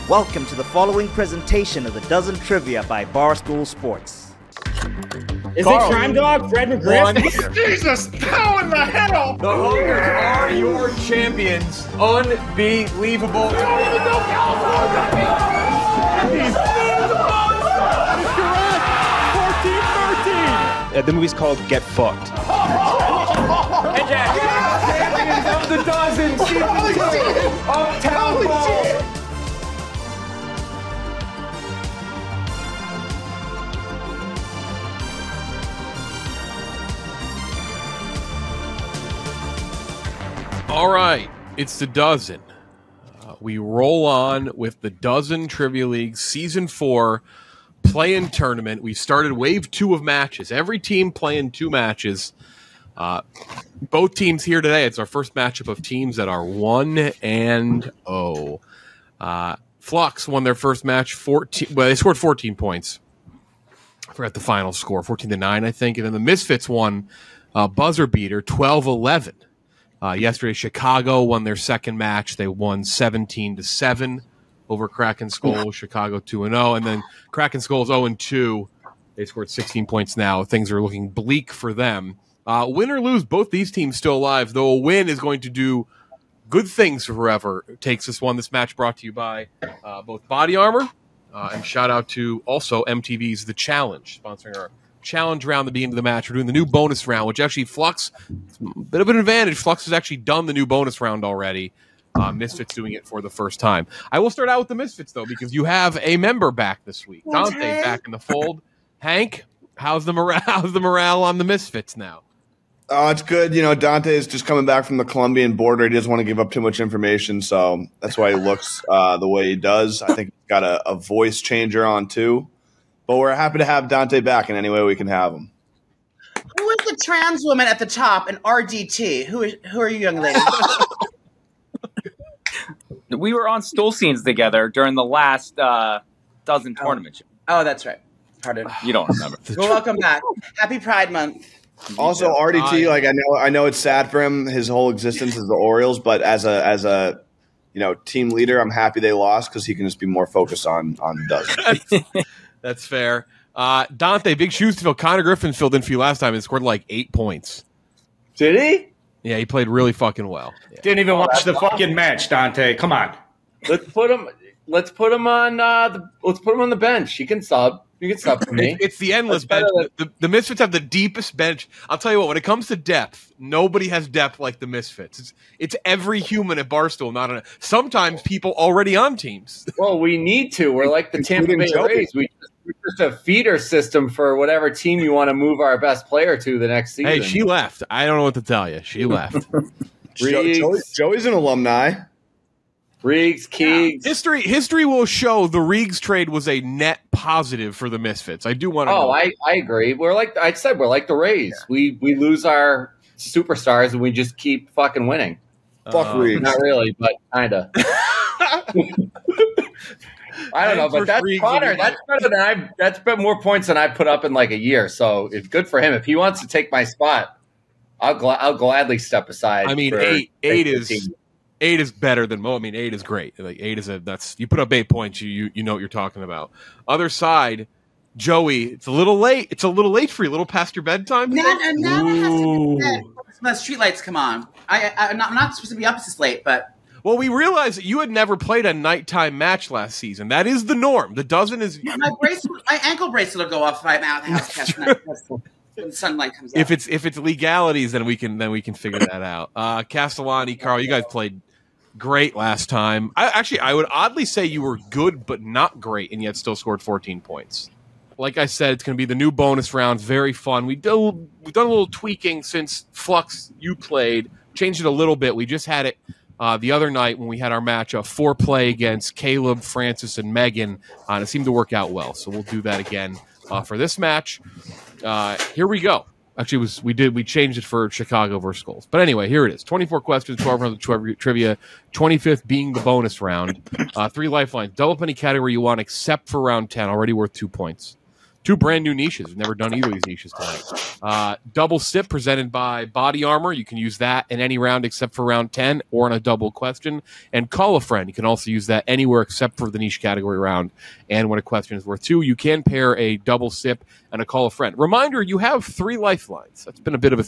Welcome to the following presentation of the Dozen Trivia by Barstool Sports. Is Carl, it Crime Dog, Fred McGriff? Jesus, how in the hell? The Hunters are your champions. Unbelievable. You don't even know California! Correct. 14-13. The movie's called Get Fucked. And Jack, champions of the Dozen, season 2, Uptown Ball. All right, it's the Dozen. We roll on with the Dozen Trivia League Season 4 play-in tournament. We started Wave 2 of matches. Every team playing 2 matches. Both teams here today. It's our first matchup of teams that are 1-0. FLUX won their first match. They scored 14 points. I forgot the final score, 14-9, I think. And then the Misfits won buzzer beater, 12-11. Yesterday, Chicago won their second match. They won 17-7 over Kraken Skull. Chicago 2-0, and then Kraken Skull's 0-2. They scored 16 points now. Things are looking bleak for them. Win or lose, both these teams still alive, though a win is going to do good things for whoever takes this one. This match brought to you by both Body Armor, and shout out to also MTV's The Challenge, sponsoring our challenge round at the beginning of the match. We're doing the new bonus round, which actually FLUX, a bit of an advantage. FLUX has actually done the new bonus round already. Misfits doing it for the first time. I will start out with the Misfits, though, because you have a member back this week. Dante back in the fold. Hank, how's the morale on the Misfits now? Oh, it's good. You know, Dante is just coming back from the Colombian border. He doesn't want to give up too much information, so that's why he looks the way he does. I think he's got a voice changer on, too. But we're happy to have Dante back in any way we can have him. Who is the trans woman at the top in RDT? Who are you, young lady? We were on stool scenes together during the last Dozen tournament. Oh, that's right. Pardon. You don't remember. Well, welcome back. Happy Pride Month. Also, RDT, like I know it's sad for him. His whole existence is the Orioles, but as a team leader, I'm happy they lost because he can just be more focused on the Dozen. That's fair. Dante, big shoes to fill. Connor Griffin filled in for you last time and scored like 8 points. Did he? Yeah, he played really fucking well. Yeah. Didn't even watch the fucking match, Dante. Come on. Let's put him on the bench. You can sub for me. It's the endless bench. The Misfits have the deepest bench. I'll tell you what, when it comes to depth, nobody has depth like the Misfits. It's every human at Barstool, sometimes people already on teams. Well, we need to. We're like the Tampa Bay Rays. We're just a feeder system for whatever team you want to move our best player to the next season. Hey, she left. I don't know what to tell you. She left. Joey's an alumni. Reegs, Keegs. History will show the Reegs trade was a net positive for the Misfits. I do want to. Oh, I agree. We're like the Rays. Yeah. We lose our superstars and we just keep fucking winning. Fuck Reegs. Not really, but kinda. I don't know, but that's Connor. That's better than that's been more points than I put up in like a year. So it's good for him. If he wants to take my spot, I'll gladly step aside. I mean, eight is better than Mo. I mean, 8 is great. Like 8 is you put up 8 points, you know what you're talking about. Other side, Joey, it's a little late. It's a little late for you. A little past your bedtime. Now it has to be bed. The streetlights come on. I'm not supposed to be up this late, but. Well, we realized that you had never played a nighttime match last season. That is the norm. The Dozen is my ankle bracelet will go off if I'm out of the house past night. When sunlight comes out. If it's legalities, then we can figure that out. Castellani, Carl, you guys played great last time. I would oddly say you were good but not great, and yet still scored 14 points. Like I said, it's going to be the new bonus round. Very fun. We've done a little tweaking since FLUX you played. Changed it a little bit. We just had it the other night when we had our match of 4-play against Caleb, Francis, and Megan. And it seemed to work out well. So we'll do that again for this match. Here we go. Actually, we changed it for Chicago versus Skulls. But anyway, here it is. 24 questions, 12 rounds of trivia, 25th being the bonus round. 3 lifelines. Double up any category you want except for round 10, already worth 2 points. Two brand new niches. We've never done either of these niches tonight. Double sip presented by Body Armor. You can use that in any round except for round 10 or in a double question. And Call a Friend. You can also use that anywhere except for the niche category round and when a question is worth 2. You can pair a double sip and a Call a Friend. Reminder, you have 3 lifelines. That's been a bit of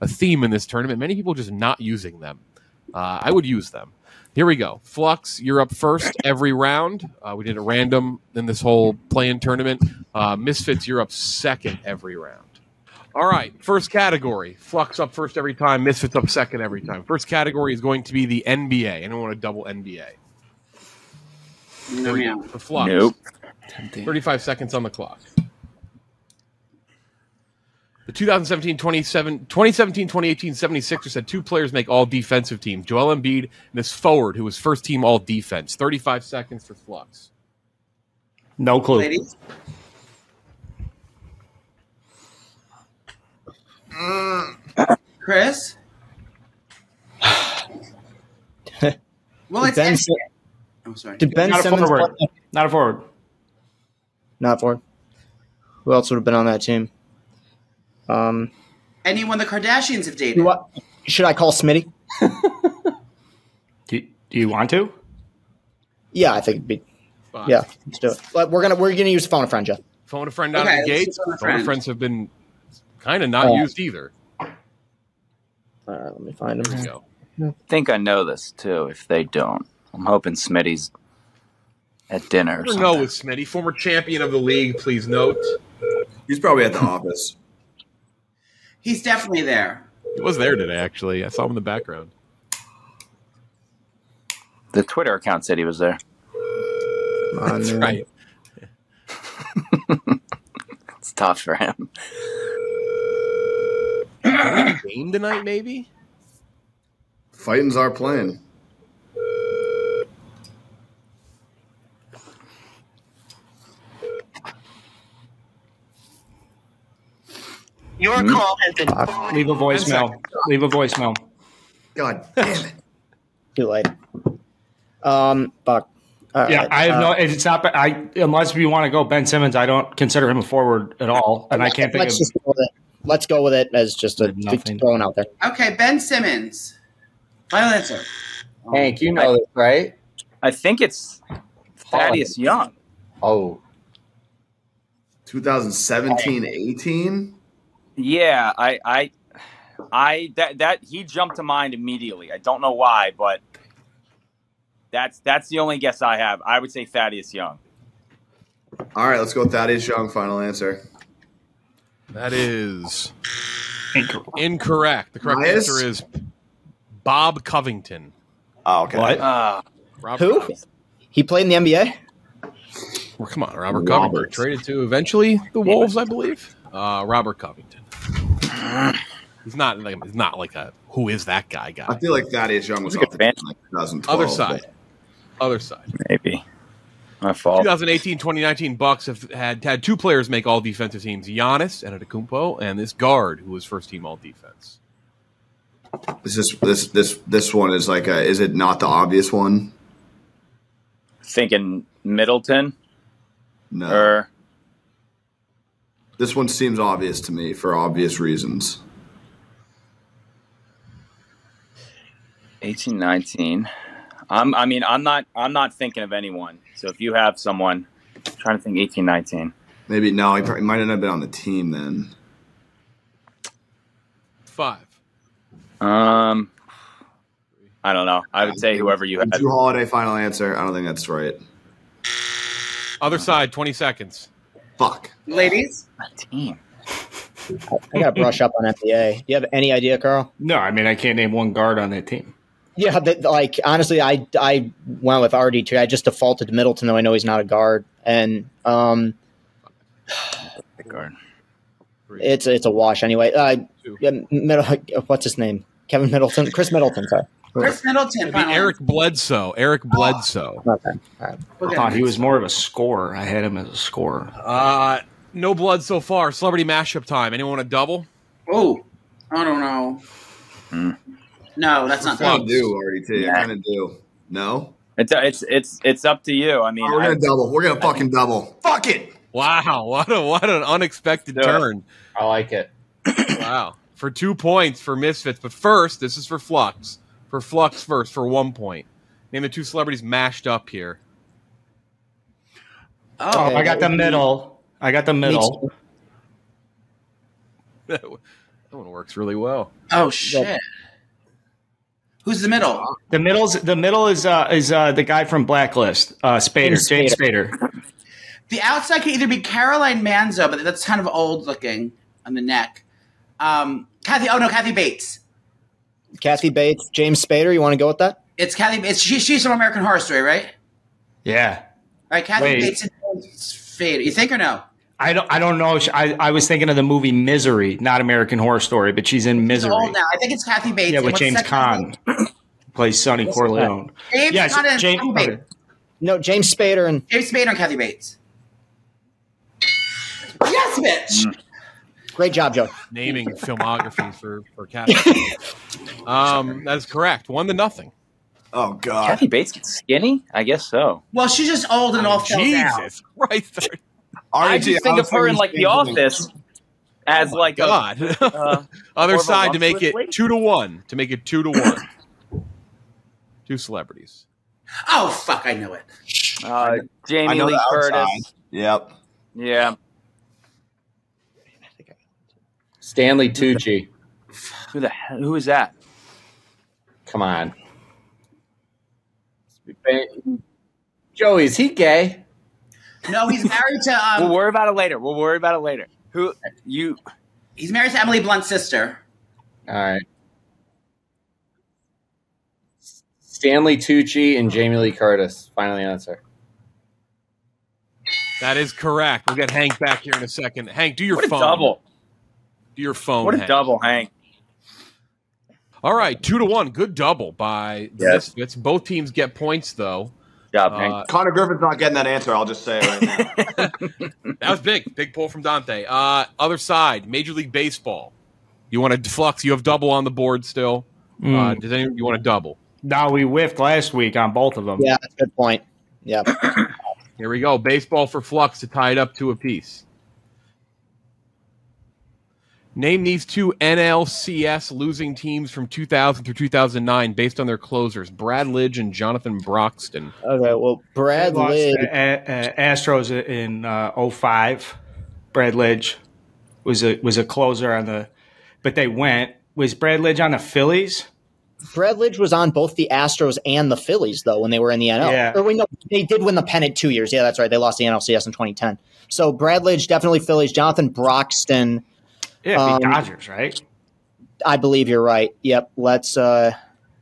a theme in this tournament. Many people just not using them. I would use them. Here we go. Flux, you're up first every round. We did a random in this whole play-in tournament. Misfits, you're up second every round. All right, first category. Flux up first every time. Misfits up second every time. First category is going to be the NBA. Anyone want a double NBA? No, yeah. For Flux. Nope. 35 seconds on the clock. The 2017-2018 76ers had 2 players make all defensive teams. Joel Embiid and this forward who was first team all defense. 35 seconds for Flux. No clue. Ladies? Chris? Well, it's Ben, I'm sorry. did Ben Not a Simmons forward. Not a forward. Not forward. Who else would have been on that team? Anyone the Kardashians have dated? Should I call Smitty? Do you want to? Yeah, I think it'd be. Fine. Yeah, let's do it. But we're gonna use phone a friend, Jeff. Phone a friend out Okay, of the let's gates. do phone a Phone a friend. friends have been kind of not used either. All right, let me find There we him. go. I think I know this too. If they don't, I'm hoping Smitty's at dinner or Never something. know with Smitty, former champion of the league. Please note, He's probably at the office. He's definitely there. he was there today. Actually, I saw him in the background. The Twitter account said he was there. That's right. It's tough for him. Game tonight, maybe. Fighting's our plan. Your call has been. Leave a voicemail. Leave a voicemail. God damn it. Too late. Fuck. All Yeah, right, I have no. It's not. Unless we want to go Ben Simmons, I don't consider him a forward at all, and I can't think let's of. just go with it. Let's go with it as just a Nothing. throwing out there. Okay, Ben Simmons. Final answer. Hank, you know this, right? I think it's Thaddeus Young. Oh, 2017-18? Yeah, that he jumped to mind immediately. I don't know why, but that's the only guess I have. I would say Thaddeus Young. All right, let's go with Thaddeus Young. Final answer. That is incorrect. The correct Nice. answer is Bob Covington. Oh, okay. What? Robert Who? Covington. He played in the NBA? Well, come on, Robert Covington. Traded to eventually the Wolves, I believe. Robert Covington. He's not like a who is that guy? I feel like Thaddeus Young was off the team in like 2012. Other side. Maybe. My fault. 2018-2019 Bucks have had 2 players make all defensive teams: Giannis Antetokounmpo and this guard who was first team all defense. This one is like is it not the obvious one? Thinking Middleton No. or This one seems obvious to me for obvious reasons. 18-19. I'm not thinking of anyone. So if you have someone, I'm trying to think 18-19. Maybe no, he might not have been on the team then. 5. I don't know. I would say whoever you had. Drew Holiday, final answer. I don't think that's right. Other side, 20 seconds. Fuck. Ladies? Team. I got to brush up on NBA. Do you have any idea, Carl? No, I mean I can't name one guard on that team. Yeah, honestly, I went with RD2. I just defaulted to Middleton, though I know he's not a guard. And Guard. it's a wash anyway. What's his name? Kevin Middleton? Chris Middleton, sorry. Chris Middleton. It'd be Eric Bledsoe. Eric Bledsoe. Okay. All right. I thought he was more of a scorer. I had him as a scorer. No blood so far. Celebrity mashup time. Anyone want a double? Oh, I don't know. No, that's not I kind that. of do, RDT. I kind of do. No? It's up to you. I mean, We're going to double. We're going to fucking double. Fuck it. Wow, what an unexpected turn. I like it. Wow. For 2 points for Misfits. But first, this is for Flux. For Flux first, for 1 point. Name the two celebrities mashed up here. Oh, I got the middle. That one works really well. Oh shit! Who's the middle? The middle is the guy from Blacklist, Spader, James Spader. The outside could either be Caroline Manzo, but that's kind of old looking on the neck. Kathy Bates. Kathy Bates, James Spader. You want to go with that? It's Kathy. She's from American Horror Story, right? Yeah. All right, Kathy Bates and Spader. You think or no? I don't know. I was thinking of the movie Misery, not American Horror Story, but she's in Misery. She's old now. I think it's Kathy Bates. Yeah, with James Caan. Plays Sonny Corleone. James Spader and Kathy Bates. Yes, bitch. Great job, Joe. Naming filmography for Kathy. That's correct. 1-0. Oh God. Kathy Bates gets skinny? I guess so. Well, she's just old and all fell down. Jesus Christ. I just think of her in like The Office as like God. Other side to make it 2-1. To make it 2-1. Two celebrities. Oh fuck! I know it. Jamie Lee Curtis. Yep. Yeah. Stanley Tucci. Who is that? Come on. Joey, is he gay? No, he's married to. We'll worry about it later. He's married to Emily Blunt's sister. All right. Stanley Tucci and Jamie Lee Curtis. Final answer. That is correct. We'll get Hank back here in a second. Hank, do your What a phone. double. Do your phone. What a Hank. double, Hank. All right, 2-1. Good double by the Misfits. Both teams get points, though. Job, Hank. Connor Griffin's not getting that answer. I'll just say it right now. That was big. Big pull from Dante. Other side, Major League Baseball. You want to Flux? You have double on the board still. Does anyone you want to double? No, we whiffed last week on both of them. Yeah, that's a good point. Yeah. Here we go. Baseball for Flux to tie it up 2 apiece. Name these two NLCS losing teams from 2000 through 2009 based on their closers, Brad Lidge and Jonathan Broxton. Okay, well, Brad Lidge. Astros in 05. Brad Lidge was a closer on the – but they went. Was Brad Lidge on the Phillies? Brad Lidge was on both the Astros and the Phillies, though, when they were in the NL. Yeah. Or they did win the pennant 2 years. Yeah, that's right. They lost the NLCS in 2010. So Brad Lidge, definitely Phillies. Jonathan Broxton. Yeah, beat Dodgers, right? I believe you're right. Yep. Let's. Now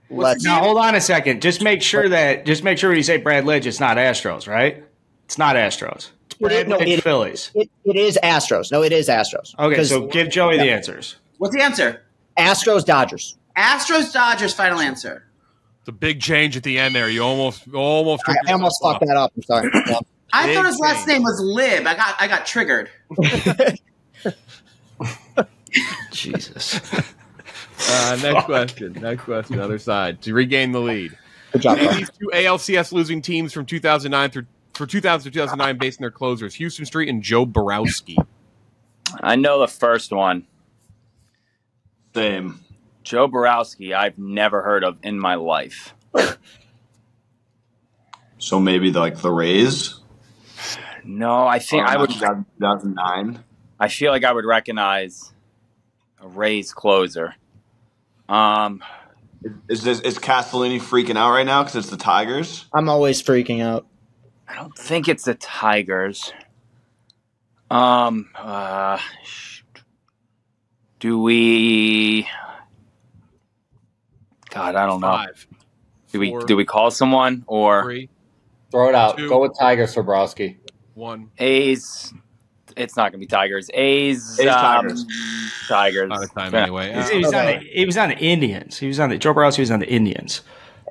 hold on a second. Just make sure when you say Brad Lidge, it's not Astros, right? It's not Astros. It's Brad Lidge Phillies. It is Astros. No, it is Astros. Okay, so give Joey the answers. What's the answer? Astros, Dodgers. Astros, Dodgers. Final answer. It's a big change at the end there. You almost. I almost fucked that up. I'm sorry. Yeah. I thought his last name was Lib. I got triggered. Jesus. Next question. Other side to regain the lead. Good job. These two ALCS losing teams from 2009 through 2009 based on their closers, Houston Street and Joe Borowski. I know the first one. Same. Joe Borowski, I've never heard of in my life. So maybe the Rays? No, I think I would. 2009. I feel like I would recognize a Rays closer. Is Castellani freaking out right now because it's the Tigers? I'm always freaking out. I don't think it's the Tigers. Do we? God, I don't know. 5, Do we call someone or 3, Throw it out. 2, Go with Tigers for Borowski. 1. A's? It's not going to be Tigers. A's Tigers. Tigers. Out of time anyway. He was on the Indians. Joe Borowski was on the Indians.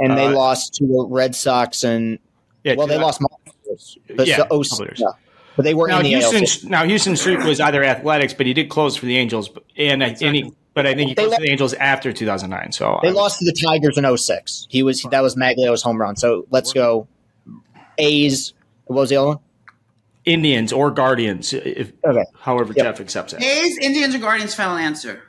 And they lost to the Red Sox and they lost multiple years. But but they were in the ALCS. Now Houston Street was either athletics, but he did close for the Angels, but I think he closed for the Angels after 2009. So they lost to the Tigers in 06. That was Maglio's home run. So let's go A's. What was the other one? Indians or Guardians, however Jeff accepts it. A's, Indians, or Guardians? Final answer.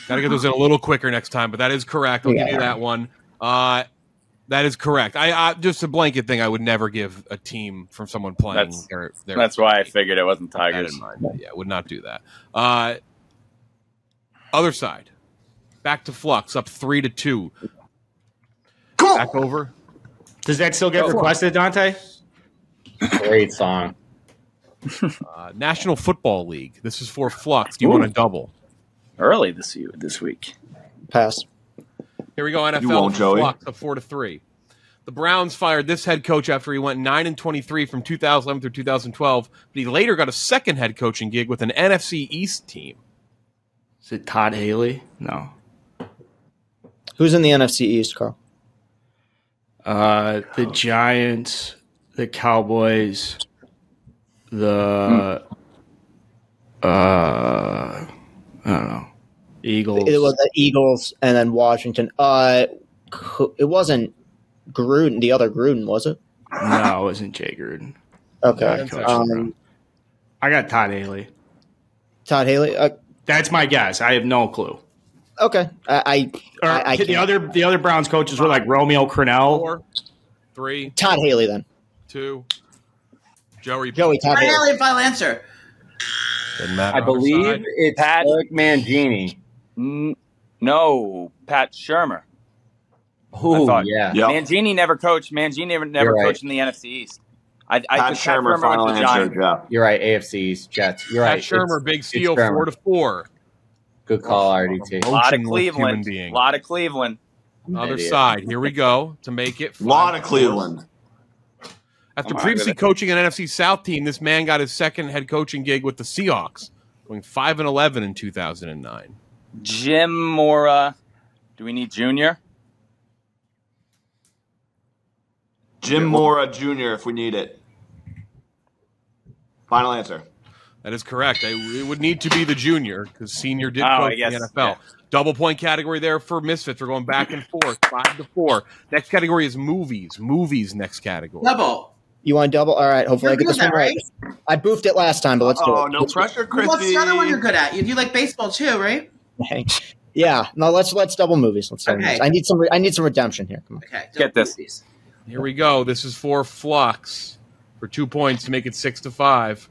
Got to get those in a little quicker next time, but that is correct. I'll give you that one. That is correct. I just a blanket thing. I would never give a team from someone playing. That's why I figured it wasn't Tigers. Yeah, would not do that. Other side, back to Flux, up 3-2. Cool. Back over. Does that still get requested, Dante? Great song. National Football League. This is for Flux. Do you want to double? Early this week. Pass. Here we go. NFL. You won't, Joey. Flux up 4-3. The Browns fired this head coach after he went 9-23 from 2011 through 2012, but he later got a second head coaching gig with an NFC East team. Is it Todd Haley? No. Who's in the NFC East, Carl? The Giants, the Cowboys, the I don't know, Eagles. It was the Eagles and then Washington. It wasn't Gruden, the other Gruden, was it? No, it wasn't Jay Gruden. Okay. I got Todd Haley. Todd Haley? That's my guess. I have no clue. Okay. The other Browns coaches were like Romeo Crennel. 4, 3. Todd Haley then. 2. Joey. Todd Haley. Final answer. Doesn't matter. I believe it's Pat Eric Mangini. No, Pat Shurmur. Oh, yeah. Yep. Mangini never coached. Mangini never coached in the NFC East. Pat Shurmur, final answer, Jeff. You're right. AFC East Jets. You're right. Pat Shurmur, big steal, 4-4. Good call, RDT. A lot of Cleveland. A lot of Cleveland. Other side. Here we go to make it. A lot of Cleveland. After previously coaching an NFC South team, this man got his second head coaching gig with the Seahawks, going 5-11 in 2009. Jim Mora. Do we need Junior? Jim Mora Jr. if we need it. Final answer. That is correct. It would need to be the junior because senior did coach in the NFL. Yeah. Double point category there for Misfits. We're going back and forth, 5-4. Next category is movies. Movies next category. Double. You want double? All right. Hopefully I get this one right. I boofed it last time, but let's do it. Oh, no pressure, Christy. What's the other one you're good at? You do like baseball too, right? Yeah. No, let's double movies. Let's double movies. I need some redemption here. Come on. Okay. Get this. Movies. Here we go. This is for Flux for 2 points to make it 6-5.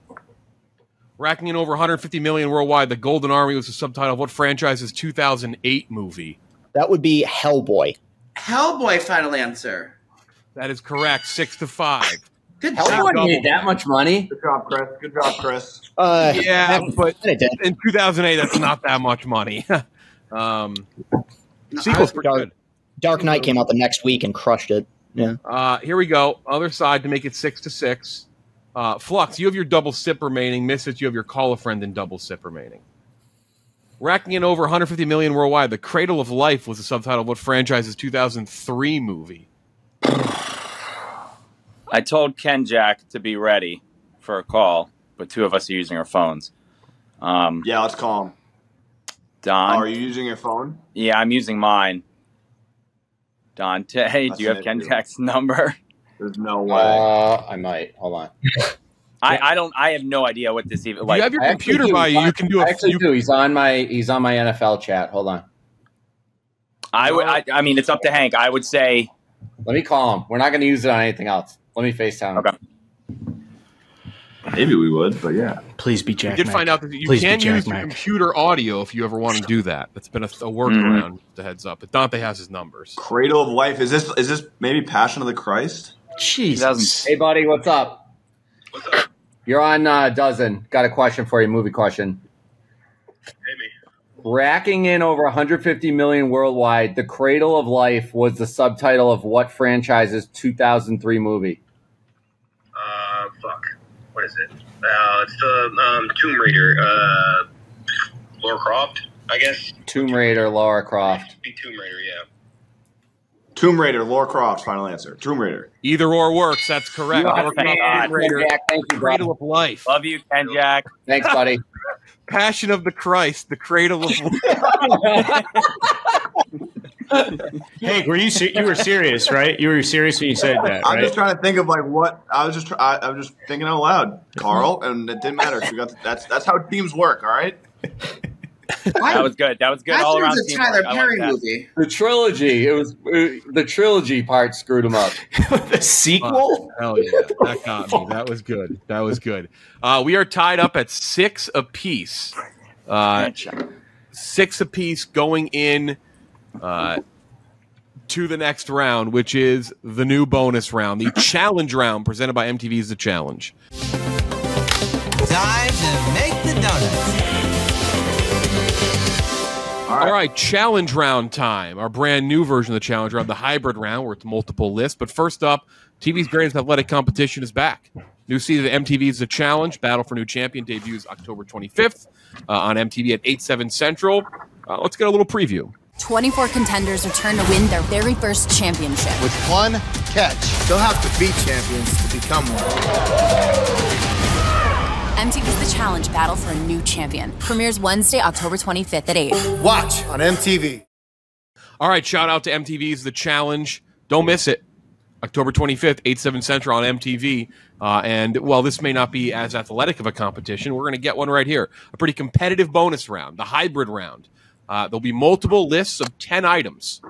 Racking in over 150 million worldwide, The Golden Army was the subtitle of what franchise's 2008 movie? That would be Hellboy. Hellboy, final answer. That is correct. 6-5. Good Hellboy job. made that much money. Good job, Chris. Good job, Chris. Yeah, but in 2008, that's not that much money. Sequel's pretty good. Dark Knight came out the next week and crushed it. Yeah. Here we go. Other side to make it 6-6. Flux, you have your double sip remaining. Misfits, you have your call a friend and double sip remaining. Racking in over 150 million worldwide, The Cradle of Life was the subtitle of what franchise's 2003 movie? I told Ken Jack to be ready for a call, but two of us are using our phones. Yeah, let's call him. Don. Are you using your phone? Yeah, I'm using mine. Dante, do you have Ken Jack's number? There's no way. I might. Hold on. I have no idea what this even like. You have your computer by you. You can do it. Do. He's on my NFL chat. Hold on. I mean, it's up to Hank. I would say. Let me call him. We're not going to use it on anything else. Let me FaceTime him. Okay. Maybe we would, but yeah. Please be Jack. You did find out that you can use your computer audio if you ever want to do that. That's been a workaround. The heads up. But Dante has his numbers. Cradle of Life. Is this maybe Passion of the Christ? Jesus. Hey, buddy, what's up? What's up? You're on Dozen. Got a question for you, movie question. Hey, me. Racking in over 150 million worldwide, The Cradle of Life was the subtitle of what franchise's 2003 movie? What is it? It's the Tomb Raider. Lara Croft, I guess. Tomb Raider, Lara Croft. Be Tomb Raider, yeah. Tomb Raider, Lara Croft, final answer. Tomb Raider. Either or works. That's correct. Oh, Tomb Raider, thank you, Cradle of Life. Love you, Ken Jack. Thanks, buddy. Passion of the Christ, The Cradle of Life. Hank, you were serious, right? You were serious when you said that, right? I'm just trying to think of like what I was just thinking out loud, Carl, and it didn't matter. We got that's how teams work. All right. That was good. That was good all around. It was a Tyler Perry movie. The trilogy. It was the trilogy part screwed him up. The sequel? Hell yeah, that got me. That was good. That was good. We are tied up at 6 apiece. 6 apiece going in to the next round, which is the new bonus round, the challenge round presented by MTV's The Challenge. Time to make the donuts. All right, challenge round time. Our brand new version of the challenge round, the hybrid round, where it's multiple lists. But first up, TV's greatest athletic competition is back. New season of MTV's The Challenge, Battle for New Champion, debuts October 25th on MTV at 8/7 Central. Let's get a little preview. 24 contenders return to win their very first championship. With one catch, they'll have to beat champions to become one. MTV's The Challenge, Battle for a New Champion. Premieres Wednesday, October 25th at 8. Watch on MTV. All right, shout out to MTV's The Challenge. Don't miss it. October 25th, 8/7 Central on MTV. And while this may not be as athletic of a competition, we're going to get one right here. A pretty competitive bonus round, the hybrid round. There'll be multiple lists of 10 items.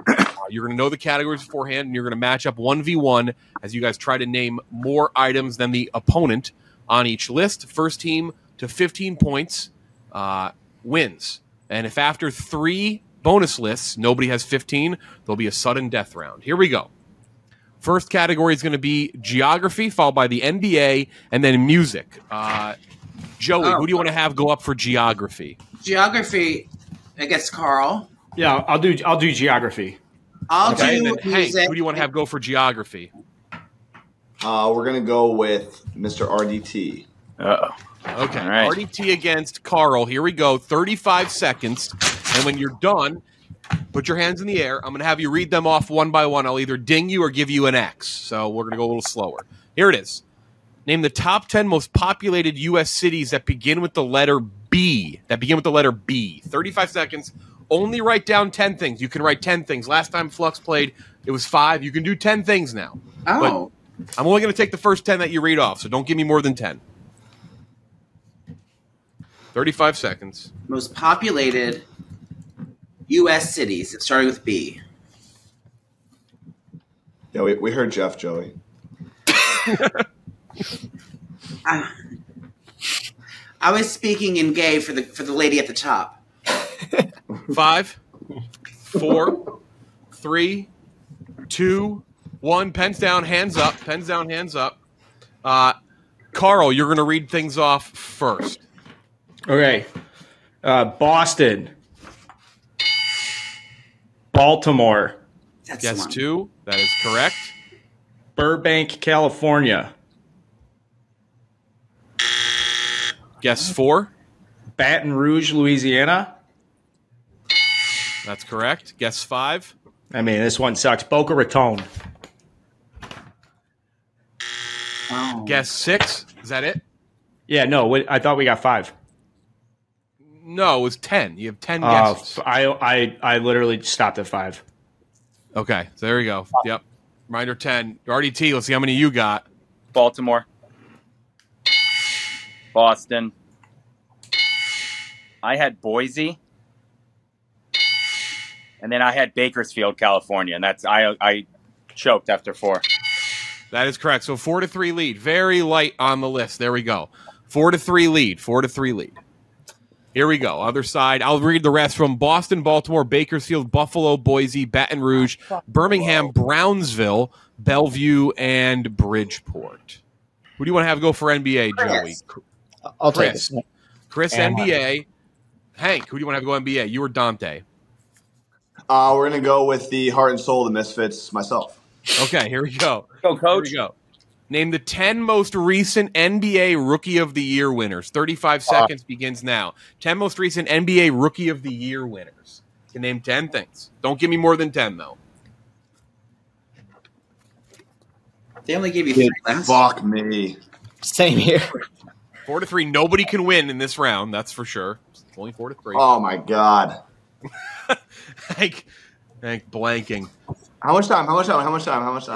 You're going to know the categories beforehand, and you're going to match up 1v1 as you guys try to name more items than the opponent on each list. First team to 15 points wins. And if after 3 bonus lists nobody has 15, there'll be a sudden death round. Here we go. First category is going to be geography, followed by the NBA, and then music. Joey, who do you want to have go up for geography? Geography, I guess Carl. Yeah, I'll do geography. I'll do and then music. Hank, who do you want to have go for geography? We're gonna go with Mr. RDT. Okay, right. RDT against Carl. Here we go. 35 seconds, and when you're done, put your hands in the air. I'm going to have you read them off one by one. I'll either ding you or give you an X. So we're going to go a little slower. Here it is. Name the top 10 most populated U.S. cities that begin with the letter B. 35 seconds. Only write down 10 things. You can write 10 things. Last time Flux played, it was 5. You can do 10 things now. Oh. But I'm only going to take the first 10 that you read off, so don't give me more than 10. 35 seconds. Most populated U.S. cities, starting with B. Yeah, we heard Jeff, Joey. I was speaking in gay for the lady at the top. 5, 4, 3, 2, 1. Pens down, hands up. Pens down, hands up. Carl, you're going to read things off first. Okay. Boston. Baltimore. Guess 2. That is correct. Burbank, California. Guess 4. Baton Rouge, Louisiana. That's correct. Guess 5. I mean, this one sucks. Boca Raton. Oh. Guess 6. Is that it? Yeah, no. I thought we got 5. No, it was 10. You have 10 guesses. I literally stopped at 5. Okay, so there we go. Yep. Reminder 10. RDT, let's see how many you got. Baltimore. Boston. I had Boise. And then I had Bakersfield, California. And that's I choked after 4. That is correct. So 4-3 lead. Very light on the list. There we go. 4-3 lead. 4-3 lead. Here we go. Other side. I'll read the rest from Boston, Baltimore, Bakersfield, Buffalo, Boise, Baton Rouge, Birmingham, Brownsville, Bellevue, and Bridgeport. Who do you want to have go for NBA, Joey? I'll take this. Chris, NBA. Hank, who do you want to have go NBA? You or Dante? We're going to go with the heart and soul of the Misfits, myself. Okay, here we go. Go, coach. Here we go. Name the 10 most recent NBA Rookie of the Year winners. 35 seconds begins now. 10 most recent NBA Rookie of the Year winners. You can name 10 things. Don't give me more than 10, though. They only gave you 3 last. Fuck me. Same here. 4-3. Nobody can win in this round, that's for sure. It's only 4-3. Oh, my God. Like, Hank blanking. How much time?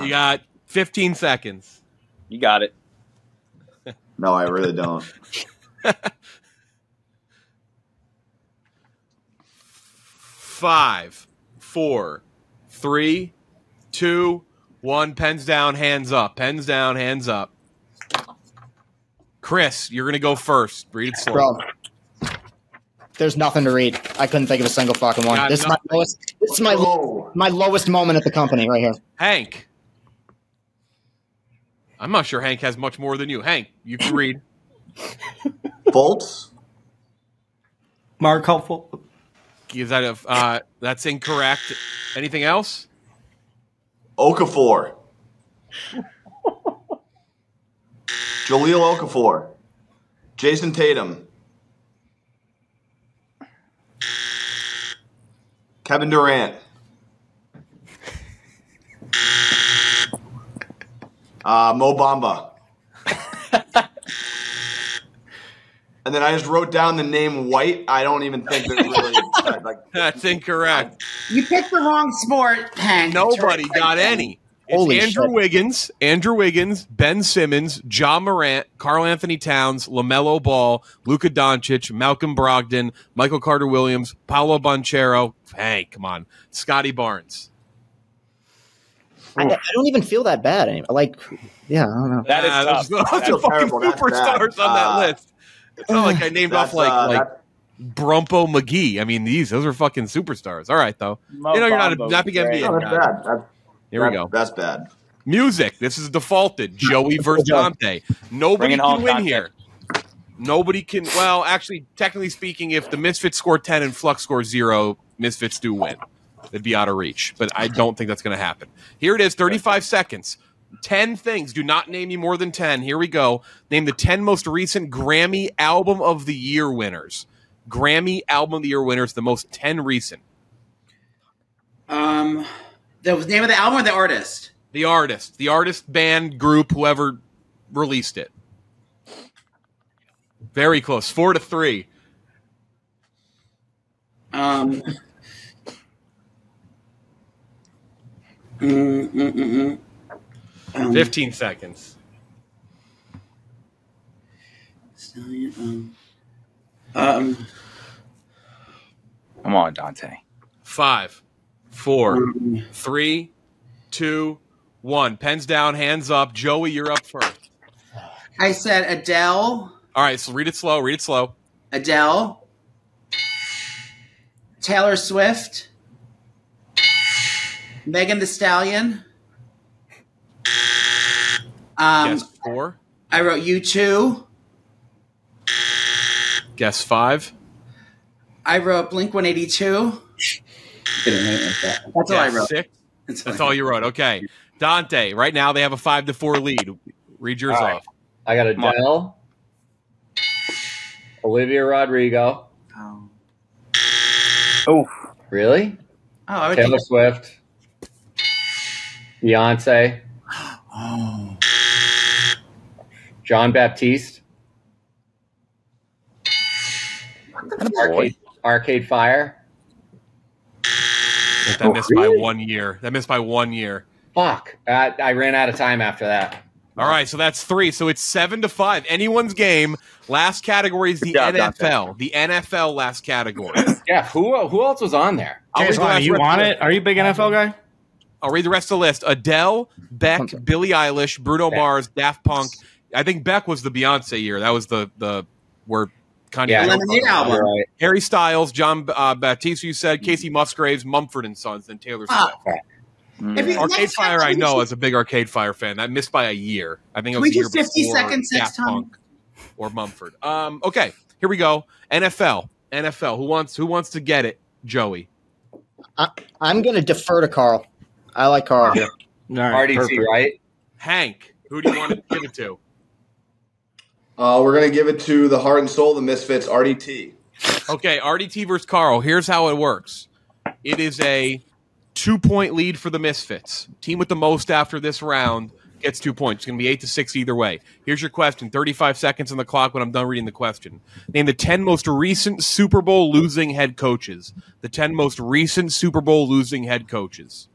You got 15 seconds. You got it. No, I really don't. 5, 4, 3, 2, 1. Pens down, hands up. Pens down, hands up. Chris, you're going to go first. Read it slow. Bro, there's nothing to read. I couldn't think of a single fucking one. This is my lowest moment at the company right here. Hank. I'm not sure Hank has much more than you. Hank, you can read. Fultz? Mark helpful. Is that that's incorrect. Anything else? Okafor. Jaleel Okafor. Jason Tatum. Kevin Durant. Mo Bamba. And then I just wrote down the name White. I don't even think there's really That's incorrect. You picked the wrong sport, Hank. Nobody got any. It's Andrew Wiggins, Ben Simmons, John Morant, Karl Anthony Towns, LaMelo Ball, Luka Doncic, Malcolm Brogdon, Michael Carter-Williams, Paolo Banchero. Hank, come on. Scotty Barnes. I don't even feel that bad anymore. I don't know. That is tough. There's fucking superstars on that list. It's not like I named off like Brumpo McGee. I mean, those are fucking superstars. All right, though. You're not a big NBA guy. Here we go. That's bad. Music. This is defaulted. Joey versus Dante. Nobody can win here. Nobody can. Well, actually, technically speaking, if the Misfits score 10 and FLUX score 0, Misfits do win. It'd be out of reach. But I don't think that's going to happen. Here it is, 35 seconds. 10 things. Do not name me more than 10. Here we go. Name the 10 most recent Grammy Album of the Year winners. Grammy Album of the Year winners, the most 10 recent. The name of the album or the artist? The artist. The artist, band, group, whoever released it. Very close. 4-3. 15 seconds. Come on, Dante. 5, 4, 3, 2, 1. Pens down, hands up. Joey, you're up first. I said Adele. All right, so read it slow. Read it slow. Adele. Taylor Swift. Megan Thee Stallion. Guess 4. I wrote U2. Guess 5. I wrote Blink-182. That's all I wrote. 6. That's all you wrote. Okay. Dante, right now they have a 5-4 lead. Read yours off. I got Adele. Olivia Rodrigo. Oh. Really? Oh, I would Taylor Swift. Beyonce. Oh. John Baptiste. Arcade Fire. That missed by 1 year. That missed by 1 year. Fuck. I ran out of time after that. All right, so that's 3. So it's 7-5. Anyone's game. Last category is the NFL. Dante. The NFL last category. Yeah, who else was on there? You want it? Are you a big NFL guy? I'll read the rest of the list. Adele, Beck, Billie Eilish, Bruno Mars, Daft Punk. I think Beck was the Beyonce year. That was the where Kanye. Lemonade album. Right. Harry Styles, John Baptiste, you said, Casey Musgraves, Mumford & Sons, and Taylor Swift. Arcade Fire, I know, as a big Arcade Fire fan. That missed by a year. I think it was a year 50 before seconds next Daft Punk or Mumford. Okay, here we go. NFL. Who wants to get it? Joey. I'm going to defer to Carl. I like Carl. Yeah. Right, RDT, perfect. Right? Hank, who do you want to give it to? We're going to give it to the heart and soul of the Misfits, RDT. Okay, RDT versus Carl. Here's how it works. It is a 2-point lead for the Misfits. Team with the most after this round gets 2 points. It's going to be 8-6 either way. Here's your question. 35 seconds on the clock when I'm done reading the question. Name the 10 most recent Super Bowl losing head coaches. The 10 most recent Super Bowl losing head coaches.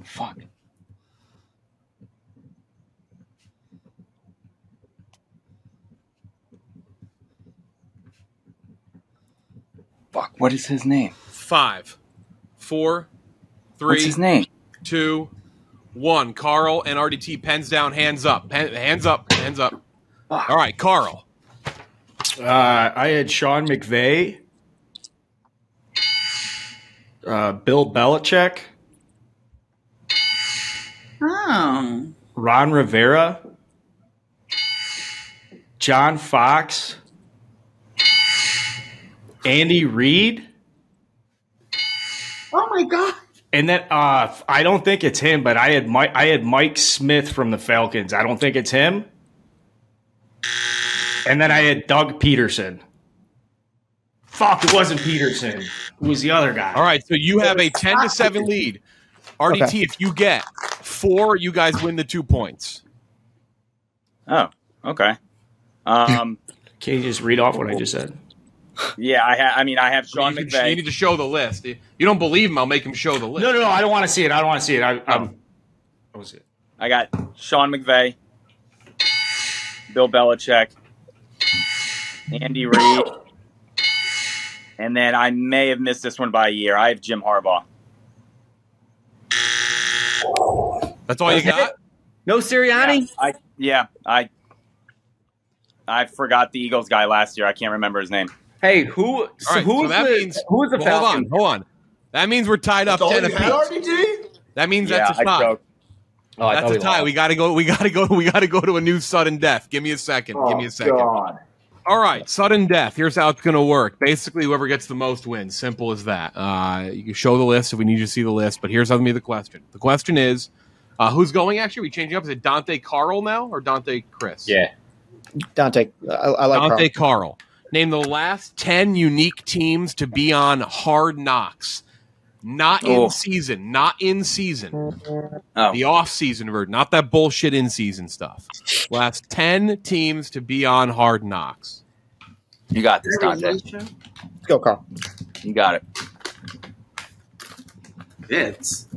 Fuck. Fuck, what is his name? 5, 4, 3. What's his name? 2, 1. Carl and RDT, pens down, hands up. Hands up, hands up. All right, Carl. I had Sean McVay, Bill Belichick, Ron Rivera, John Fox, Andy Reid. Oh my god! And then I don't think it's him, but I had Mike Smith from the Falcons. I don't think it's him. And then I had Doug Peterson. Fuck, it wasn't Peterson. It was the other guy. All right, so you have a 10-7 lead. RDT, okay. If you get 4, you guys win the 2 points. Oh, okay. Can you just read off what I just said? Yeah, I have Sean McVay. You need to show the list. If you don't believe him, I'll make him show the list. No, I don't want to see it. I don't want to see it. I got Sean McVay, Bill Belichick, Andy Reid, and then I may have missed this one by a year. I have Jim Harbaugh. That's all you got? No Sirianni? I forgot the Eagles guy last year. I can't remember his name. Hey, who's the Falcon? Hold on. That means we're tied up 10 apiece. That means that's a tie. That's a tie. We gotta go to a new sudden death. Give me a second. God. All right, sudden death. Here's how it's gonna work. Basically, whoever gets the most wins. Simple as that. You can show the list if we need you to see the list, but here's how to be the question. The question is, who's going actually? We changing up? Is it Dante Carl now or Dante Chris? Yeah. Dante. I like Dante Carl. Name the last 10 unique teams to be on Hard Knocks. Not in season. The off-season version. Not that bullshit in-season stuff. Last 10 teams to be on Hard Knocks. You got this, Dante. Let's go, Carl. You got it. It's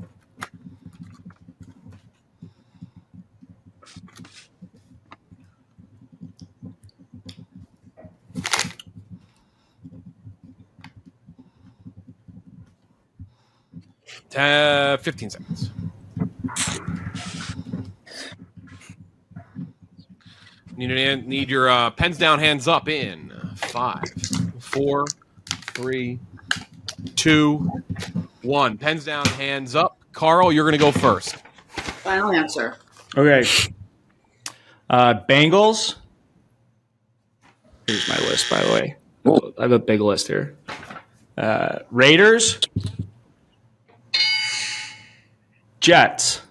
15 seconds. Need your pens down, hands up in 5, 4, 3, 2, 1. Pens down, hands up. Carl, you're going to go first. Final answer. Okay. Bengals. Here's my list, by the way. I have a big list here. Raiders. Jets.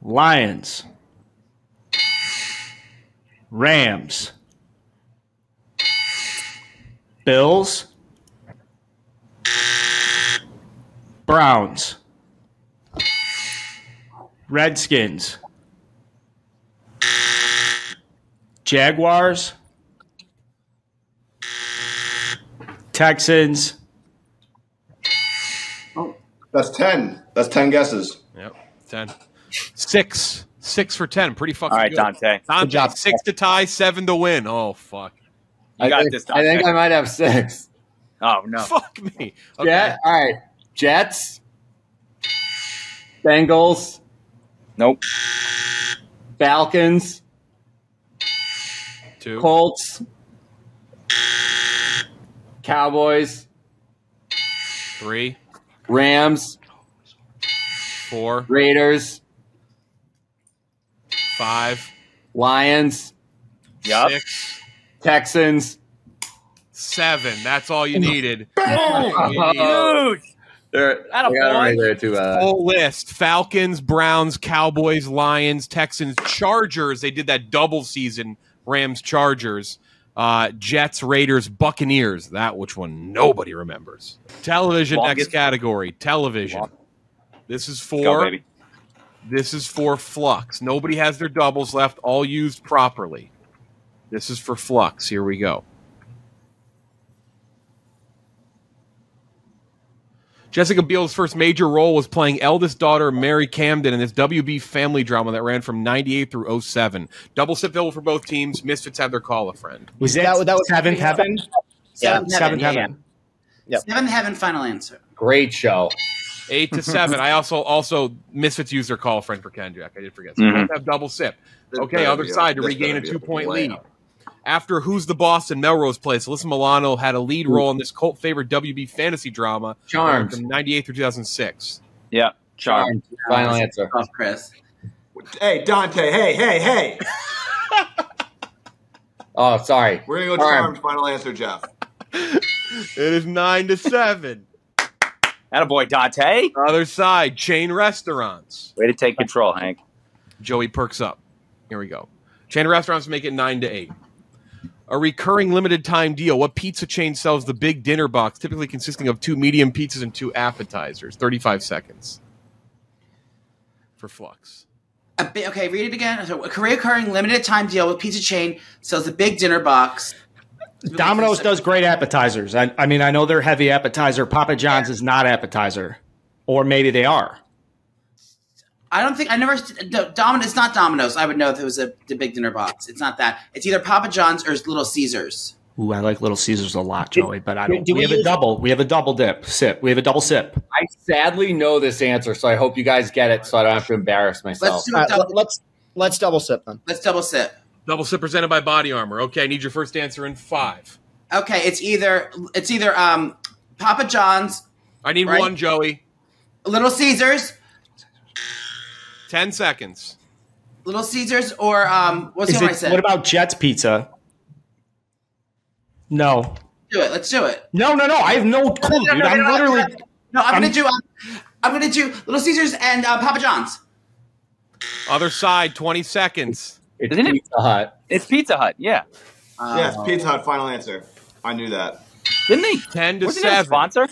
Lions. Rams. Bills. Browns. Redskins. Jaguars. Texans. That's 10. That's 10 guesses. Yep, 10. 6 for 10. Pretty fucking all right, good. Dante. Good job. 6 to tie, 7 to win. Oh, fuck. You got this, Dante. I think I might have 6. Oh, no. Fuck me. Okay. Yeah, all right. Jets. Bengals. Nope. Falcons. 2. Colts. Cowboys. 3. Rams. 4. Raiders. 5. Lions. Yup. 6. Texans. 7. That's all you needed. Huge. Right there too. Full list: Falcons, Browns, Cowboys, Lions, Texans, Chargers. They did that double season. Rams, Chargers, Jets, Raiders, Buccaneers. That which one nobody remembers. Television. Next category: television. This is for. Go, baby. This is for Flux. Nobody has their doubles left, all used properly. This is for Flux. Here we go. Jessica Biel's first major role was playing eldest daughter Mary Camden in this WB family drama that ran from 98 through 07. Double sip available for both teams. Misfits have their call a friend. Was that was Seventh Heaven? Yeah, Seventh Heaven. Yep. Seventh Heaven, final answer. Great show. 8-7. I also Misfits used their call a friend for Kendrick. I did forget. So we both have double sip. Okay, other side to regain a 2-point lead. After Who's the Boss in Melrose Place, Alyssa Milano had a lead role in this cult favorite WB fantasy drama Charmed from 98 through 2006. Yeah, Charmed. Final answer. Oh, Chris. Hey, Dante. Hey. Oh, sorry. We're going to go Charmed. Final answer, Jeff. It is 9-7. Attaboy, Dante. Other side, chain restaurants. Way to take control, Hank. Joey perks up. Here we go. Chain restaurants make it 9-8. A recurring limited time deal. What pizza chain sells the big dinner box, typically consisting of 2 medium pizzas and 2 appetizers? 35 seconds. For Flux. Okay, read it again. So, a recurring limited time deal with pizza chain sells the big dinner box. Domino's does great appetizers. I mean, I know they're heavy appetizer. Papa John's is not appetizer. Or maybe they are. I don't think – it's not Domino's. I would know if it was the big dinner box. It's not that. It's either Papa John's or Little Caesars. Ooh, I like Little Caesars a lot, Joey, but I don't – we have a double. We have a double dip. Sip. We have a double sip. I sadly know this answer, so I hope you guys get it so I don't have to embarrass myself. Let's double sip then. Let's double sip. Double sip presented by Body Armor. Okay, I need your first answer in 5. Okay, it's either Papa John's. I need one, Joey. Little Caesars. 10 seconds. Little Caesars or what's the one I said? What about Jets Pizza? No. Let's do it. No. I have no clue, dude. I'm gonna do Little Caesars and Papa John's. Other side, 20 seconds. It's Pizza Hut. It's Pizza Hut, yeah. Yeah, it's Pizza Hut. Final answer. I knew that. Didn't they? 10-7. Wasn't that a sponsor?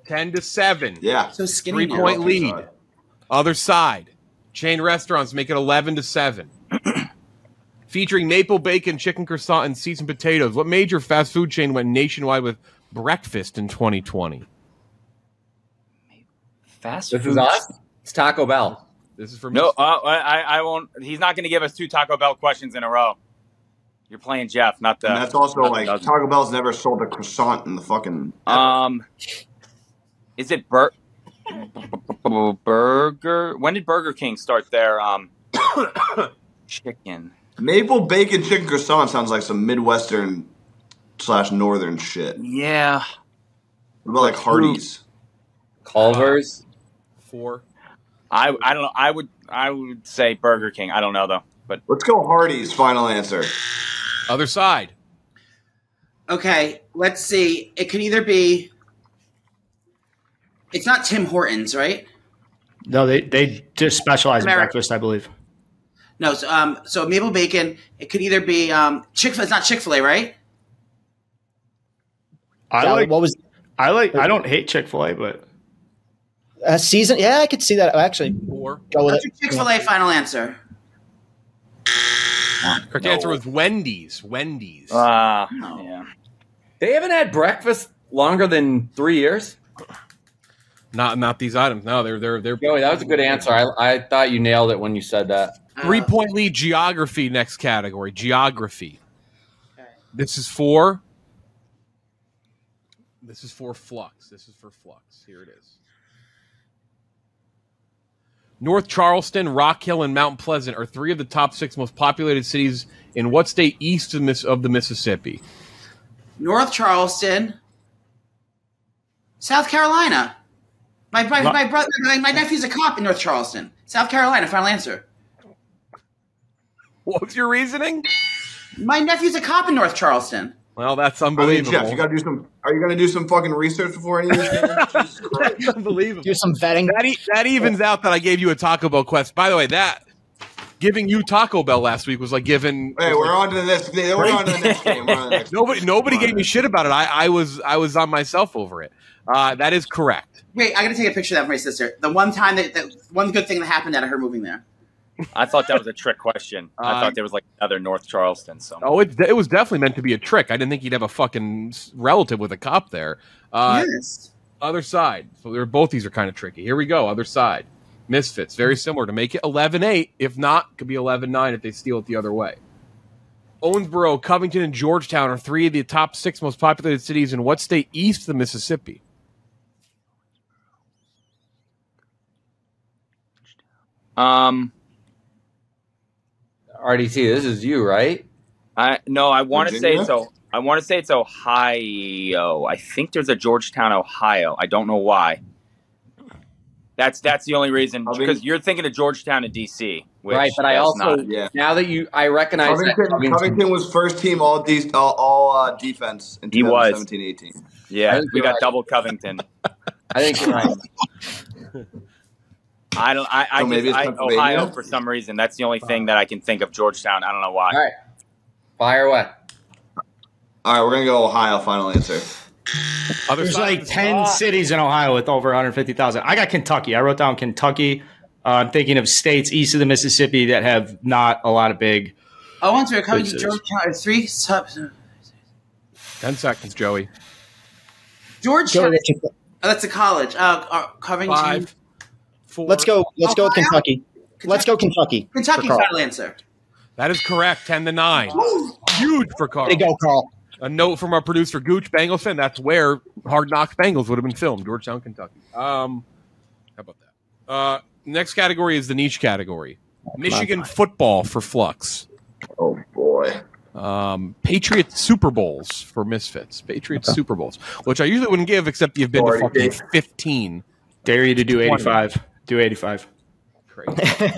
10-7. Yeah. So skinny. 3-point lead. Other side. Chain restaurants make it 11-7. Featuring maple bacon, chicken croissant, and seasoned potatoes. What major fast food chain went nationwide with breakfast in 2020? Fast food? This is us? It's Taco Bell. This is for No, I won't. He's not going to give us 2 Taco Bell questions in a row. You're playing Jeff, not the. And that's also like Taco Bell's never sold a croissant in the fucking. Is it Burger? When did Burger King start their chicken? Maple bacon chicken croissant sounds like some Midwestern / Northern shit. Yeah. What about like Hardee's? Culver's? 4. I don't know. I would say Burger King. I don't know though. But let's go Hardee's. Final answer. Other side. Okay, let's see. It could either be. It's not Tim Hortons, right? No, they just specialize in breakfast, I believe. No, so maple bacon. It could either be Chick-fil-A. It's not Chick-fil-A, right? I don't hate Chick-fil-A, but season. Yeah, I could see that. Actually, 4. Go with it. Chick-fil-A. Final answer. Correct answer was Wendy's. Wendy's. Yeah. They haven't had breakfast longer than 3 years. Not these items. No, they're. Joey, that was a good answer. I thought you nailed it when you said that. 3-point lead. Geography. Next category. Geography. Okay. This is for Flux. Here it is. North Charleston, Rock Hill, and Mount Pleasant are 3 of the top 6 most populated cities in what state east of the Mississippi? North Charleston, South Carolina. My nephew's a cop in North Charleston, South Carolina. Final answer. What was your reasoning? My nephew's a cop in North Charleston. Well, that's unbelievable. Jeff, you got to do some. Are you going to do some fucking research before any of these games? Jesus Christ. That's unbelievable. Do some vetting. That evens out that I gave you a Taco Bell quest. By the way, that giving you Taco Bell last week was like giving. Hey, we're on to the next. We're on to the next game. Nobody gave me shit about it. I was on myself over it. That is correct. Wait, I got to take a picture of that for my sister. The one time that one good thing that happened out of her moving there. I thought that was a trick question. I thought there was like another North Charleston. It was definitely meant to be a trick. I didn't think you'd have a fucking relative with a cop there. Yes. Other side. So both these are kind of tricky. Here we go. Other side. Misfits. Very similar to make it 11-8. If not, it could be 11-9 if they steal it the other way. Owensboro, Covington, and Georgetown are 3 of the top 6 most populated cities in what state east of the Mississippi? RDT, this is you, right? I want to say it's Ohio. I think there's a Georgetown, Ohio. I don't know why. That's the only reason, because you're thinking of Georgetown and DC, right? But I also now that I recognize Covington was first team all defense in 2017-18. Yeah, we got double Covington. I think you're right. Ohio for some reason. That's the only thing that I can think of. Georgetown. I don't know why. All right, fire away. All right, we're gonna go Ohio. Final answer. There's like 10 cities in Ohio with over 150,000. I got Kentucky. I wrote down Kentucky. I'm thinking of states east of the Mississippi that have not a lot of big. I want to come to Georgetown. 3 subs. 10 seconds, Joey. Georgetown. That's a college. Covington. 5, 4. Let's go with Kentucky. Let's go Kentucky. Kentucky, final answer. That is correct. 10-9. Huge for Carl. There you go, Carl. A note from our producer, Gooch, Bengals fan. That's where Hard Knocks Bengals would have been filmed, Georgetown, Kentucky. How about that? Next category is the niche category. Michigan football for Flux. Oh, boy. Patriots Super Bowls for Misfits. Patriots Super Bowls, which I usually wouldn't give, except you've been to fucking 15. Dare you to do 85. Do 85. Crazy.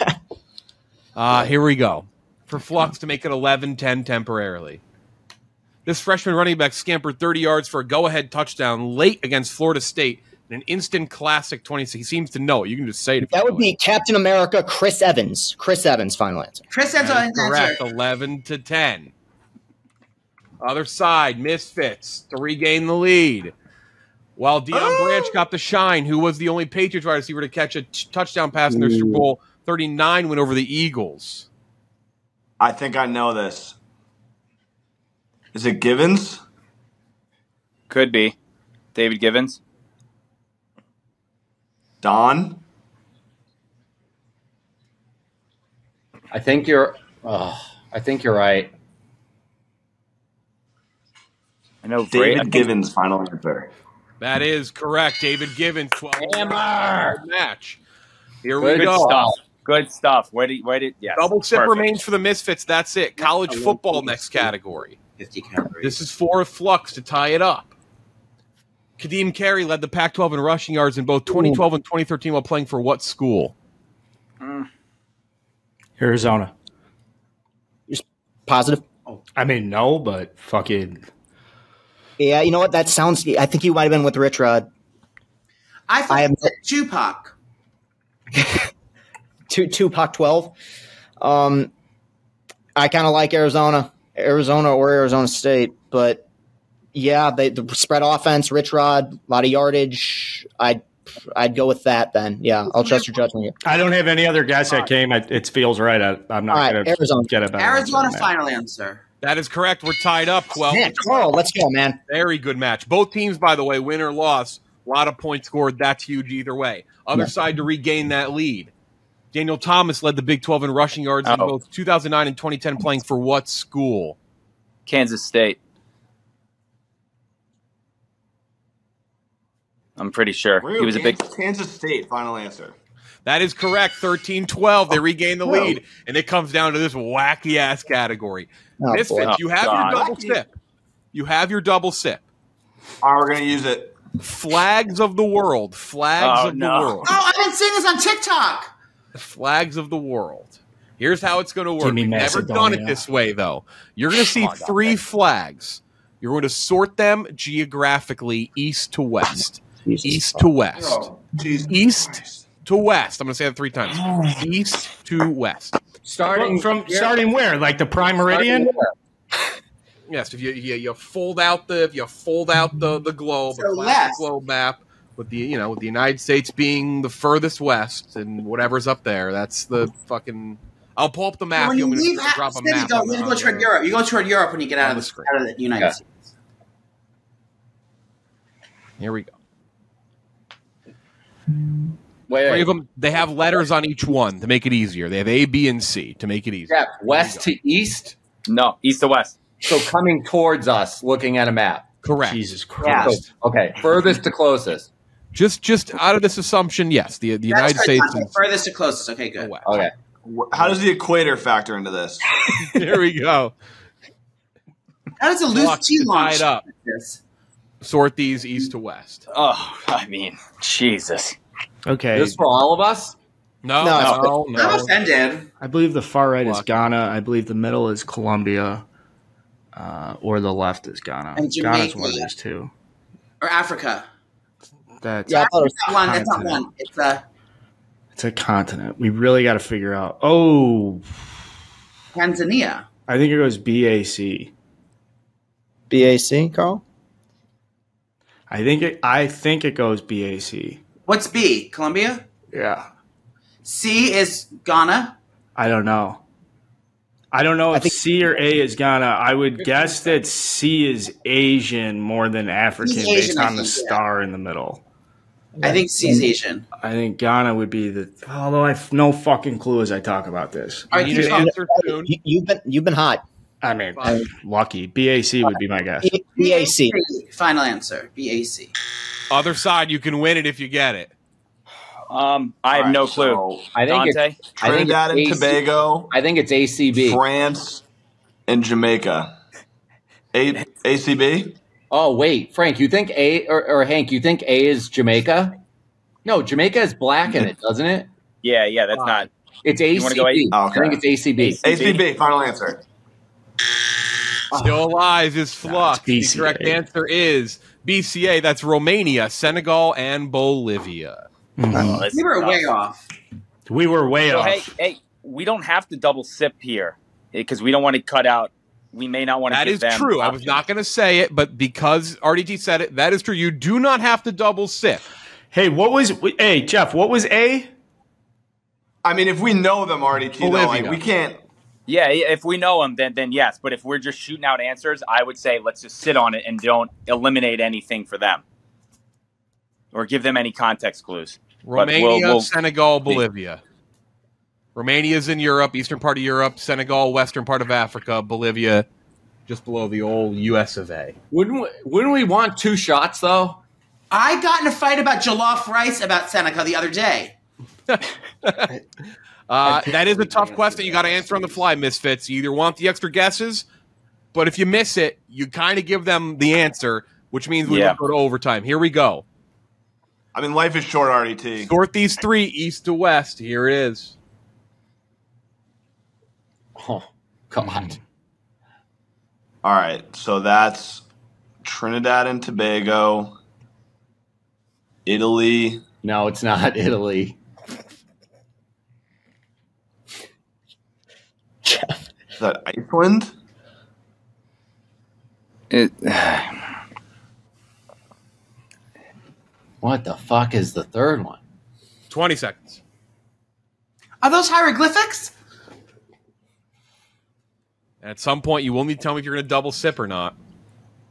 Here we go. For Flux to make it 11-10 temporarily. This freshman running back scampered 30 yards for a go-ahead touchdown late against Florida State in an instant classic 26. He seems to know it. You can just say it. That would be Captain America, Chris Evans. Chris Evans, final answer. Chris Evans, correct. 11-10. Other side, Misfits to regain the lead. While Deion Branch got the shine, who was the only Patriots wide receiver to catch a touchdown pass in their Super Bowl 39 win over the Eagles. I think I know this. Is it Givens? Could be. David Givens. Don? I think you're right. I know David Givens, final answer. That is correct. David Givens, 12 match. Here we go. Good stuff. Yes. Double sip remains for the Misfits. That's it. College football next category. 50 category. This is for Flux to tie it up. Kadeem Carey led the Pac-12 in rushing yards in both 2012 and 2013 while playing for what school? Arizona. You're positive? I mean, no, but fucking. Yeah, you know what? That sounds. I think you might have been with Rich Rod. I thought it was Tupac. Tupac 12. I kind of like Arizona or Arizona State, but yeah, the spread offense, Rich Rod, a lot of yardage. I'd go with that then. Yeah, I'll trust your judgment here. I don't have any other guess that came. It feels right. I'm not going to get it. Arizona final answer. That is correct. We're tied up 12. Man, Carl, let's go, man. Very good match. Both teams, by the way, win or loss, a lot of points scored. That's huge either way. Other side to regain that lead. Daniel Thomas led the Big 12 in rushing yards in both 2009 and 2010, playing for what school? Kansas State. I'm pretty sure. Really? He was a big Kansas State, final answer. That is correct. 13-12. They regain the lead, and it comes down to this wacky-ass category. Misfits, you have your double sip. You have your double sip. All right, we're going to use it. Flags of the world. Flags of the world. Oh, I've been seeing this on TikTok. Flags of the world. Here's how it's going to work. We've never done it this way, though. You're going to see 3 flags. You're going to sort them geographically east to west. East to west. Oh, East to west. I'm going to say that 3 times. East to west. Starting where? Like the prime meridian? Yes, if you fold out the globe, So the left. globe map with the United States being the furthest west and whatever's up there, that's the fucking. I'll pull up the map. When you leave drop a City, map. you go toward Europe. You go toward Europe when you get out of the United States. Here we go. Wait. 3 of them. They have letters on each one to make it easier. They have A, B, and C to make it easier. Yeah, west to east. No, east to west. So coming towards us, looking at a map. Correct. Jesus Christ. So, okay, furthest to closest. Just out of this assumption, yes, the United States. Furthest to closest. Okay, good. Okay. How does the equator factor into this? Here we go. How does a loose T launch? Tie it up. Sort these east to west. Oh, I mean, Jesus. Okay. This for all of us? No. I'm offended. I believe the far right is Ghana. I believe the middle is Colombia. Or the left is Ghana. And Ghana's one of these two. Or Africa. That's That's not one. It's a continent. We really got to figure out. Oh, Tanzania. I think it goes BAC. BAC, Carl? I think it goes BAC. What's B? Colombia? Yeah. C is Ghana. I don't know. I don't know if C or A is Ghana. I would guess that C is Asian more than African based on the star in the middle. I think C is Asian. I think Ghana would be although I have no fucking clue as I talk about this. All right, you've been hot. I mean, lucky. BAC would be my guess. BAC. Final answer. BAC. Other side, you can win it if you get it. I have no clue. So I think Dante? it's Trinidad and Tobago, I think it's ACB. France, and Jamaica. ACB? Oh wait, Frank, you think A or Hank? You think A is Jamaica? No, Jamaica is black in it, doesn't it? Yeah, that's not. It's You wanna go ACB. Oh, okay. I think it's ACB. ACB, final answer. Still alive is Flux. The BCA. correct answer is BCA. That's Romania, Senegal, and Bolivia. We were way off. We were way off. Hey, we don't have to double sip here because we don't want to cut out. We may not want to. That is true. I was not going to say it, but because RDT said it, that is true. You do not have to double sip. Hey, Jeff, what was A? I mean, if we know them, RDT, though, like, we can't. Yeah, if we know them, then yes. But if we're just shooting out answers, I would say let's just sit on it and don't eliminate anything for them or give them any context clues. Romania, Senegal, Bolivia. Romania's in Europe, eastern part of Europe. Senegal, western part of Africa. Bolivia, just below the old U.S. of A. Wouldn't we want 2 shots though? I got in a fight about jollof rice about Seneca the other day. That is a tough question. You got to answer on the fly, Misfits. You either want the extra guesses, but if you miss it, you kind of give them the answer, which means we will go to overtime. Here we go. I mean, life is short, RDT. Sort these 3 east to west. Here it is. Oh, God. All right, so that's Trinidad and Tobago, Italy. No, it's not Italy. Is that Iceland? What the fuck is the third one? 20 seconds. Are those hieroglyphics? At some point, you will need to tell me if you're going to double sip or not.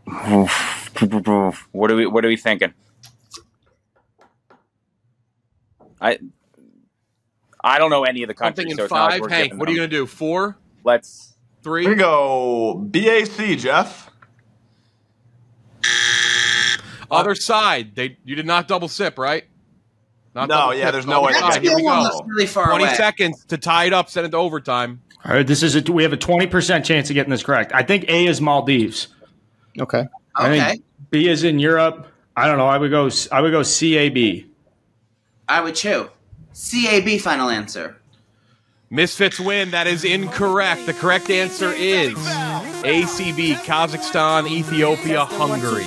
What are we thinking? I don't know any of the countries. Something in so it's not 5. like Hank, what are you going to do? 4? Let's 3. Here we go. BAC, Jeff. Other side. You did not double sip, right? No, there's no way. Here we go. Really far 20 away. seconds to tie it up, send it to overtime. All right, we have a 20% chance of getting this correct. I think A is Maldives. Okay. I think B is in Europe. I don't know. I would go CAB. I would too. CAB final answer. Misfits win. That is incorrect. The correct answer is ACB, Kazakhstan, Ethiopia, Hungary.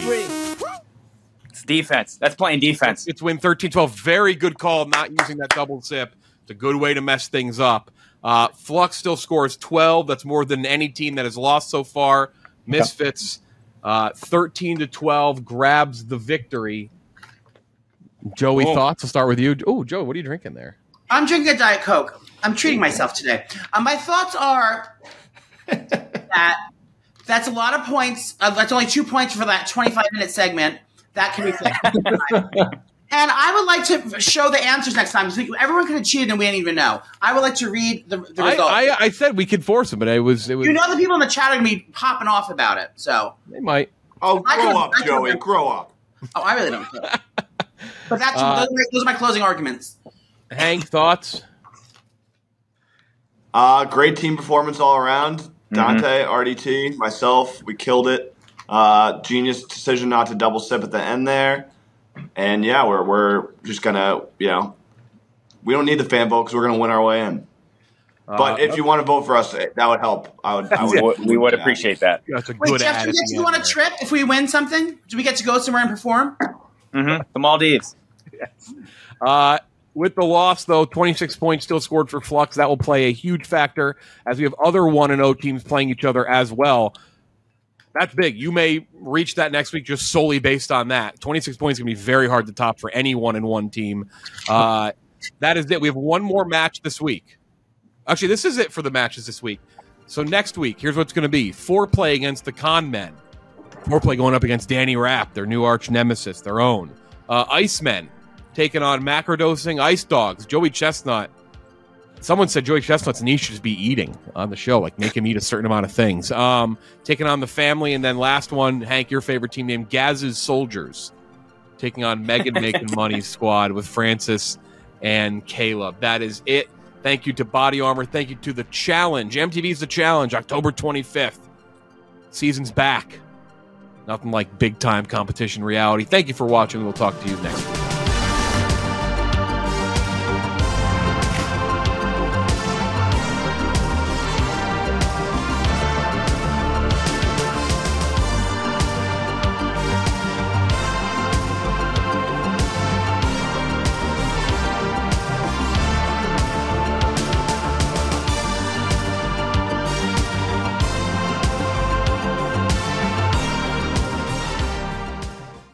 It's defense. That's playing defense. It's win 13-12. Very good call not using that double zip. It's a good way to mess things up. Flux still scores 12. That's more than any team that has lost so far. Misfits, 13-12, grabs the victory. Joey, thoughts? I'll start with you. Oh, Joe, what are you drinking there? I'm drinking a Diet Coke. I'm treating myself today. My thoughts are that that's a lot of points. That's only 2 points for that 25-minute segment. That can be fixed. And I would like to show the answers next time. Everyone could have cheated and we didn't even know. I would like to read the results. I said we could force them, but it was. You know the people in the chat are going to be popping off about it. So they might. Oh, grow up, Joey. Grow up. Oh, I really don't care. But those are my closing arguments. Hank, thoughts? Great team performance all around. Dante, RDT, myself, we killed it. Genius decision not to double sip at the end there. And yeah, we're just gonna, we don't need the fan vote because we're gonna win our way in. But if you want to vote for us, that would help. We would appreciate that. That's a Wait, good Jeff, do we get to go on a trip if we win something? Do we get to go somewhere and perform? The Maldives. Yes. With the loss, though, 26 points still scored for Flux. That will play a huge factor as we have other 1-0 teams playing each other as well. That's big. You may reach that next week just solely based on that. 26 points is going to be very hard to top for any 1-1 team. That is it. We have one more match this week. Actually, this is it for the matches this week. So next week, here's what's going to be. Foreplay against the Con Men. Foreplay going up against Danny Rapp, their new arch nemesis, their own. Icemen taking on macrodosing Ice Dogs. Joey Chestnut. Someone said Joey Chestnut's niche should just be eating on the show, like make him eat a certain amount of things. Taking on the family, and then last one, Hank, your favorite team name, Gaz's Soldiers, taking on Megan Making Money's squad with Francis and Caleb. That is it. Thank you to Body Armor. Thank you to The Challenge. MTV's The Challenge, October 25th. Season's back. Nothing like big-time competition reality. Thank you for watching. We'll talk to you next week.